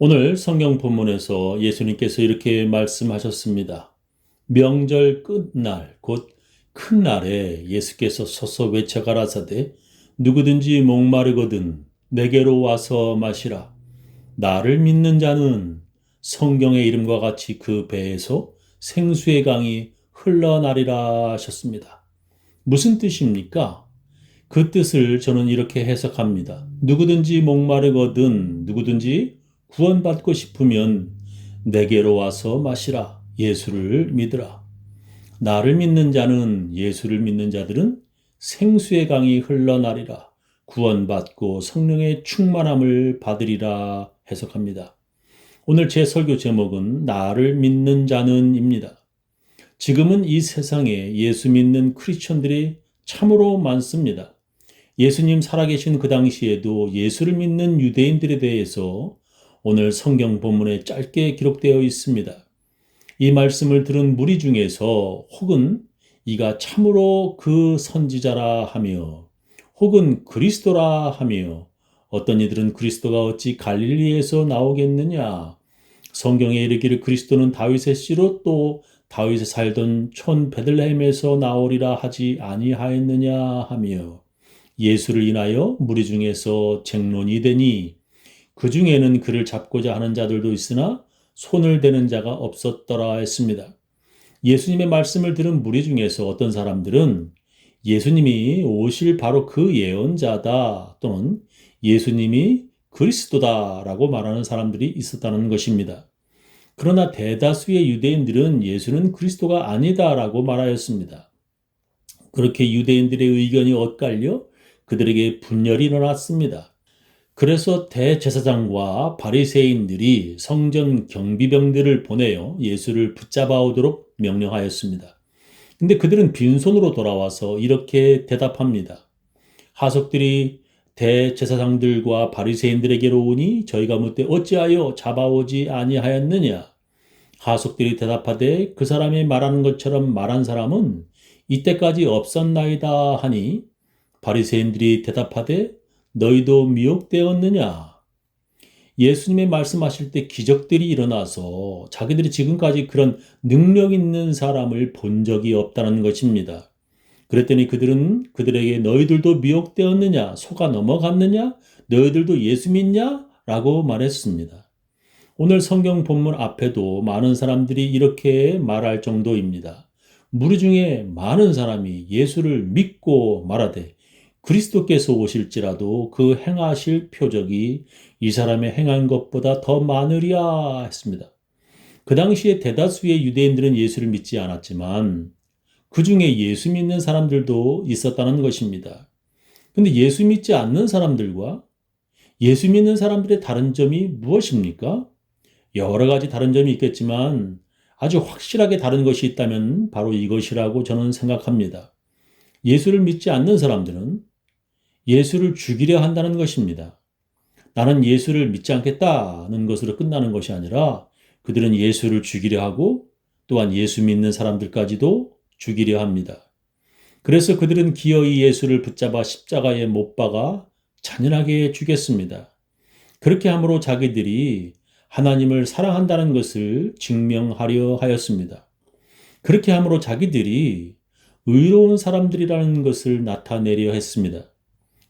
오늘 성경 본문에서 예수님께서 이렇게 말씀하셨습니다. 명절 끝날, 곧 큰 날에 예수께서 서서 외쳐 가라사대 누구든지 목마르거든 내게로 와서 마시라. 나를 믿는 자는 성경의 이름과 같이 그 배에서 생수의 강이 흘러나리라 하셨습니다. 무슨 뜻입니까? 그 뜻을 저는 이렇게 해석합니다. 누구든지 목마르거든 누구든지 구원받고 싶으면 내게로 와서 마시라. 예수를 믿으라. 나를 믿는 자는 예수를 믿는 자들은 생수의 강이 흘러나리라. 구원받고 성령의 충만함을 받으리라 해석합니다. 오늘 제 설교 제목은 나를 믿는 자는입니다. 지금은 이 세상에 예수 믿는 크리스천들이 참으로 많습니다. 예수님 살아계신 그 당시에도 예수를 믿는 유대인들에 대해서 오늘 성경 본문에 짧게 기록되어 있습니다. 이 말씀을 들은 무리 중에서 혹은 이가 참으로 그 선지자라 하며 혹은 그리스도라 하며 어떤 이들은 그리스도가 어찌 갈릴리에서 나오겠느냐, 성경에 이르기를 그리스도는 다윗의 씨로 또 다윗이 살던 촌 베들레헴에서 나오리라 하지 아니하였느냐 하며 예수를 인하여 무리 중에서 쟁론이 되니 그 중에는 그를 잡고자 하는 자들도 있으나 손을 대는 자가 없었더라 했습니다. 예수님의 말씀을 들은 무리 중에서 어떤 사람들은 예수님이 오실 바로 그 예언자다 또는 예수님이 그리스도다라고 말하는 사람들이 있었다는 것입니다. 그러나 대다수의 유대인들은 예수는 그리스도가 아니다라고 말하였습니다. 그렇게 유대인들의 의견이 엇갈려 그들에게 분열이 일어났습니다. 그래서 대제사장과 바리새인들이 성전 경비병들을 보내어 예수를 붙잡아 오도록 명령하였습니다. 근데 그들은 빈손으로 돌아와서 이렇게 대답합니다. 하석들이 대제사장들과 바리새인들에게로 오니 저희가 묻되 어찌하여 잡아오지 아니하였느냐? 하석들이 대답하되 그 사람이 말하는 것처럼 말한 사람은 이때까지 없었나이다 하니 바리새인들이 대답하되 너희도 미혹되었느냐? 예수님의 말씀하실 때 기적들이 일어나서 자기들이 지금까지 그런 능력 있는 사람을 본 적이 없다는 것입니다. 그랬더니 그들은 그들에게 너희들도 미혹되었느냐? 속아 넘어갔느냐? 너희들도 예수 믿냐? 라고 말했습니다. 오늘 성경 본문 앞에도 많은 사람들이 이렇게 말할 정도입니다. 무리 중에 많은 사람이 예수를 믿고 말하되 그리스도께서 오실지라도 그 행하실 표적이 이 사람의 행한 것보다 더 많으리야 했습니다. 그 당시에 대다수의 유대인들은 예수를 믿지 않았지만 그 중에 예수 믿는 사람들도 있었다는 것입니다. 근데 예수 믿지 않는 사람들과 예수 믿는 사람들의 다른 점이 무엇입니까? 여러 가지 다른 점이 있겠지만 아주 확실하게 다른 것이 있다면 바로 이것이라고 저는 생각합니다. 예수를 믿지 않는 사람들은 예수를 죽이려 한다는 것입니다. 나는 예수를 믿지 않겠다는 것으로 끝나는 것이 아니라 그들은 예수를 죽이려 하고 또한 예수 믿는 사람들까지도 죽이려 합니다. 그래서 그들은 기어이 예수를 붙잡아 십자가에 못 박아 잔인하게 죽였습니다. 그렇게 함으로 자기들이 하나님을 사랑한다는 것을 증명하려 하였습니다. 그렇게 함으로 자기들이 의로운 사람들이라는 것을 나타내려 했습니다.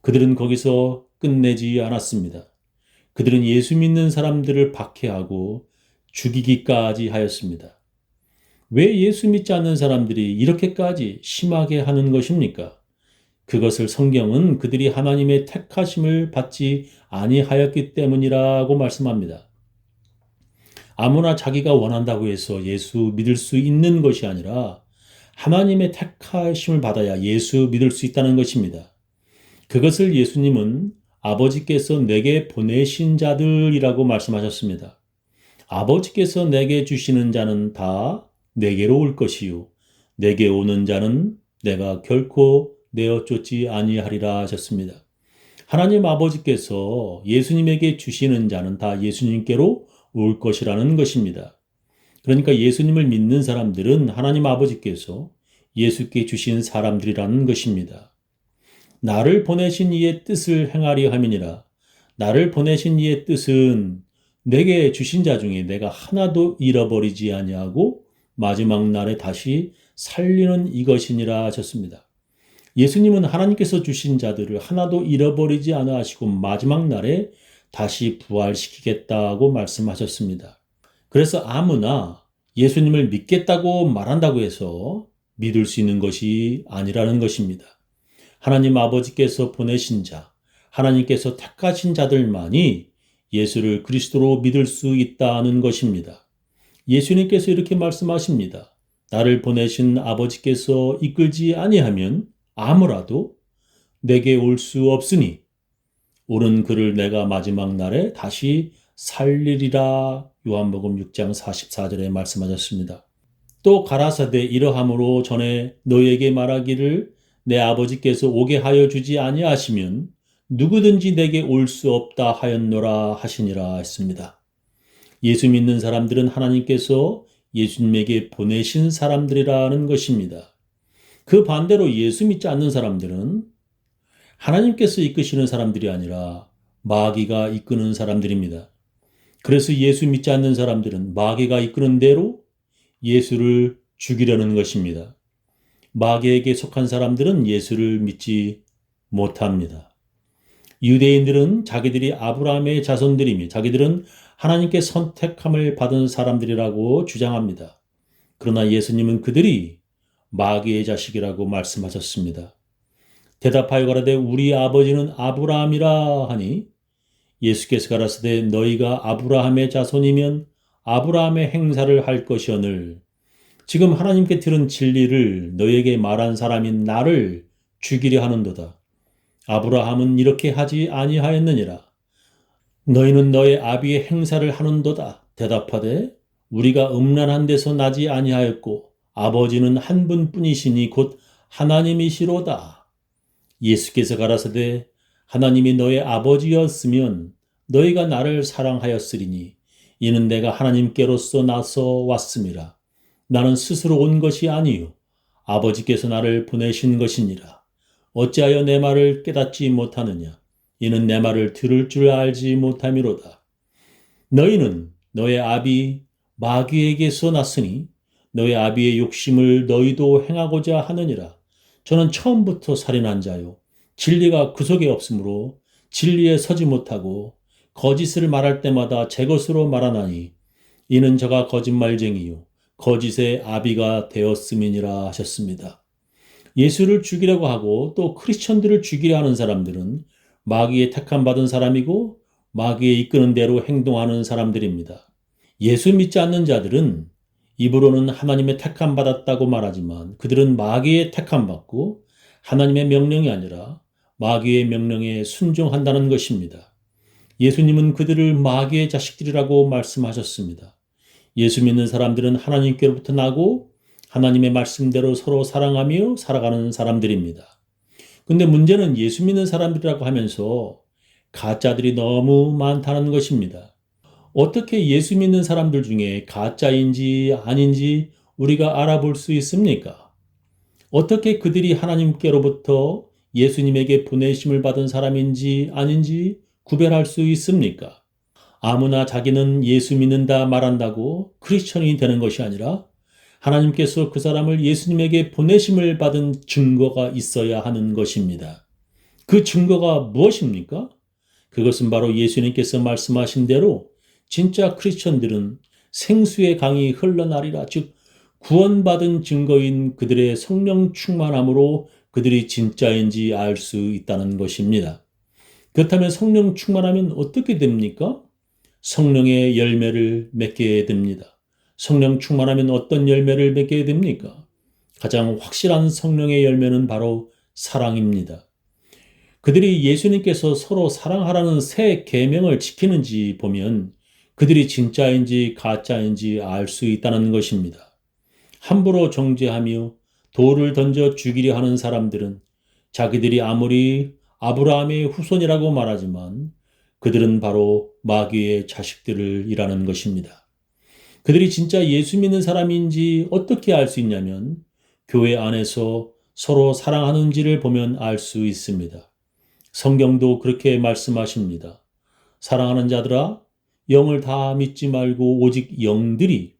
그들은 거기서 끝내지 않았습니다. 그들은 예수 믿는 사람들을 박해하고 죽이기까지 하였습니다. 왜 예수 믿지 않는 사람들이 이렇게까지 심하게 하는 것입니까? 그것을 성경은 그들이 하나님의 택하심을 받지 아니하였기 때문이라고 말씀합니다. 아무나 자기가 원한다고 해서 예수 믿을 수 있는 것이 아니라 하나님의 택하심을 받아야 예수 믿을 수 있다는 것입니다. 그것을 예수님은 아버지께서 내게 보내신 자들이라고 말씀하셨습니다. 아버지께서 내게 주시는 자는 다 내게로 올 것이요 내게 오는 자는 내가 결코 내어 쫓지 아니하리라 하셨습니다. 하나님 아버지께서 예수님에게 주시는 자는 다 예수님께로 올 것이라는 것입니다. 그러니까 예수님을 믿는 사람들은 하나님 아버지께서 예수께 주신 사람들이라는 것입니다. 나를 보내신 이의 뜻을 행하려 함이니라. 나를 보내신 이의 뜻은 내게 주신 자 중에 내가 하나도 잃어버리지 아니하고 마지막 날에 다시 살리는 이것이니라 하셨습니다. 예수님은 하나님께서 주신 자들을 하나도 잃어버리지 않아 하시고 마지막 날에 다시 부활시키겠다고 말씀하셨습니다. 그래서 아무나 예수님을 믿겠다고 말한다고 해서 믿을 수 있는 것이 아니라는 것입니다. 하나님 아버지께서 보내신 자, 하나님께서 택하신 자들만이 예수를 그리스도로 믿을 수 있다는 것입니다. 예수님께서 이렇게 말씀하십니다. 나를 보내신 아버지께서 이끌지 아니하면 아무라도 내게 올 수 없으니 오른 그를 내가 마지막 날에 다시 살리리라. 요한복음 6장 44절에 말씀하셨습니다. 또 가라사대 이러함으로 전에 너에게 말하기를 내 아버지께서 오게 하여 주지 아니하시면 누구든지 내게 올 수 없다 하였노라 하시니라 했습니다. 예수 믿는 사람들은 하나님께서 예수님에게 보내신 사람들이라는 것입니다. 그 반대로 예수 믿지 않는 사람들은 하나님께서 이끄시는 사람들이 아니라 마귀가 이끄는 사람들입니다. 그래서 예수 믿지 않는 사람들은 마귀가 이끄는 대로 예수를 죽이려는 것입니다. 마귀에게 속한 사람들은 예수를 믿지 못합니다. 유대인들은 자기들이 아브라함의 자손들이며 자기들은 하나님께 선택함을 받은 사람들이라고 주장합니다. 그러나 예수님은 그들이 마귀의 자식이라고 말씀하셨습니다. 대답하여 가라되 우리 아버지는 아브라함이라 하니 예수께서 가라사대 너희가 아브라함의 자손이면 아브라함의 행사를 할 것이오늘 지금 하나님께 들은 진리를 너희에게 말한 사람인 나를 죽이려 하는도다. 아브라함은 이렇게 하지 아니하였느니라. 너희는 너의 아비의 행사를 하는도다. 대답하되 우리가 음란한 데서 나지 아니하였고 아버지는 한 분뿐이시니 곧 하나님이시로다. 예수께서 가라사대 하나님이 너의 아버지였으면 너희가 나를 사랑하였으리니 이는 내가 하나님께로서 나서 왔음이라. 나는 스스로 온 것이 아니요 아버지께서 나를 보내신 것이니라. 어찌하여 내 말을 깨닫지 못하느냐. 이는 내 말을 들을 줄 알지 못함이로다. 너희는 너의 아비 마귀에게서 났으니 너의 아비의 욕심을 너희도 행하고자 하느니라. 저는 처음부터 살인한 자요 진리가 그 속에 없으므로 진리에 서지 못하고 거짓을 말할 때마다 제 것으로 말하나니 이는 저가 거짓말쟁이요 거짓의 아비가 되었음이니라 하셨습니다. 예수를 죽이려고 하고 또 크리스천들을 죽이려 하는 사람들은 마귀의 택함 받은 사람이고 마귀의 이끄는 대로 행동하는 사람들입니다. 예수 믿지 않는 자들은 입으로는 하나님의 택함 받았다고 말하지만 그들은 마귀의 택함 받고 하나님의 명령이 아니라 마귀의 명령에 순종한다는 것입니다. 예수님은 그들을 마귀의 자식들이라고 말씀하셨습니다. 예수 믿는 사람들은 하나님께로부터 나고 하나님의 말씀대로 서로 사랑하며 살아가는 사람들입니다. 근데 문제는 예수 믿는 사람들이라고 하면서 가짜들이 너무 많다는 것입니다. 어떻게 예수 믿는 사람들 중에 가짜인지 아닌지 우리가 알아볼 수 있습니까? 어떻게 그들이 하나님께로부터 예수님에게 보내심을 받은 사람인지 아닌지 구별할 수 있습니까? 아무나 자기는 예수 믿는다 말한다고 크리스천이 되는 것이 아니라 하나님께서 그 사람을 예수님에게 보내심을 받은 증거가 있어야 하는 것입니다. 그 증거가 무엇입니까? 그것은 바로 예수님께서 말씀하신 대로 진짜 크리스천들은 생수의 강이 흘러나리라, 즉 구원받은 증거인 그들의 성령 충만함으로 그들이 진짜인지 알 수 있다는 것입니다. 그렇다면 성령 충만하면 어떻게 됩니까? 성령의 열매를 맺게 됩니다. 성령 충만하면 어떤 열매를 맺게 됩니까? 가장 확실한 성령의 열매는 바로 사랑입니다. 그들이 예수님께서 서로 사랑하라는 새 계명을 지키는지 보면 그들이 진짜인지 가짜인지 알 수 있다는 것입니다. 함부로 정죄하며 돌을 던져 죽이려 하는 사람들은 자기들이 아무리 아브라함의 후손이라고 말하지만 그들은 바로 마귀의 자식들이라는 것입니다. 그들이 진짜 예수 믿는 사람인지 어떻게 알 수 있냐면 교회 안에서 서로 사랑하는지를 보면 알 수 있습니다. 성경도 그렇게 말씀하십니다. 사랑하는 자들아, 영을 다 믿지 말고 오직 영들이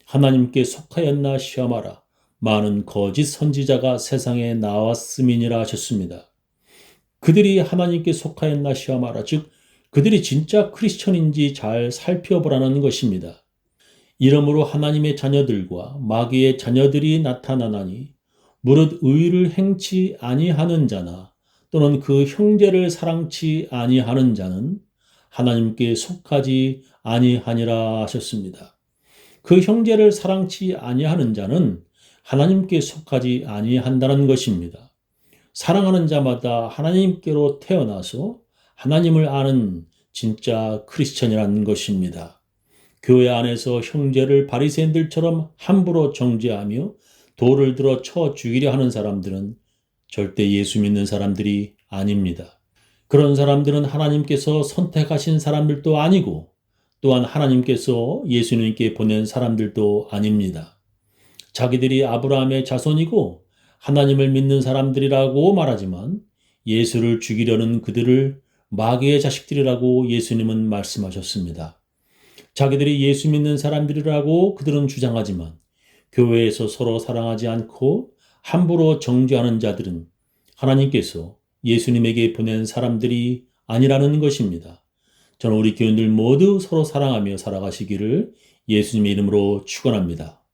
하나님께 속하였나 시험하라. 많은 거짓 선지자가 세상에 나왔음이니라 하셨습니다. 그들이 하나님께 속하였나 시험하라. 즉 그들이 진짜 크리스천인지 잘 살펴보라는 것입니다. 이러므로 하나님의 자녀들과 마귀의 자녀들이 나타나나니 무릇 의를 행치 아니하는 자나 또는 그 형제를 사랑치 아니하는 자는 하나님께 속하지 아니하니라 하셨습니다. 그 형제를 사랑치 아니하는 자는 하나님께 속하지 아니한다는 것입니다. 사랑하는 자마다 하나님께로 태어나서 하나님을 아는 진짜 크리스천이라는 것입니다. 교회 안에서 형제를 바리새인들처럼 함부로 정죄하며 돌을 들어 쳐 죽이려 하는 사람들은 절대 예수 믿는 사람들이 아닙니다. 그런 사람들은 하나님께서 선택하신 사람들도 아니고 또한 하나님께서 예수님께 보낸 사람들도 아닙니다. 자기들이 아브라함의 자손이고 하나님을 믿는 사람들이라고 말하지만 예수를 죽이려는 그들을 마귀의 자식들이라고 예수님은 말씀하셨습니다. 자기들이 예수 믿는 사람들이라고 그들은 주장하지만 교회에서 서로 사랑하지 않고 함부로 정죄하는 자들은 하나님께서 예수님에게 보낸 사람들이 아니라는 것입니다. 저는 우리 교인들 모두 서로 사랑하며 살아가시기를 예수님의 이름으로 축원합니다.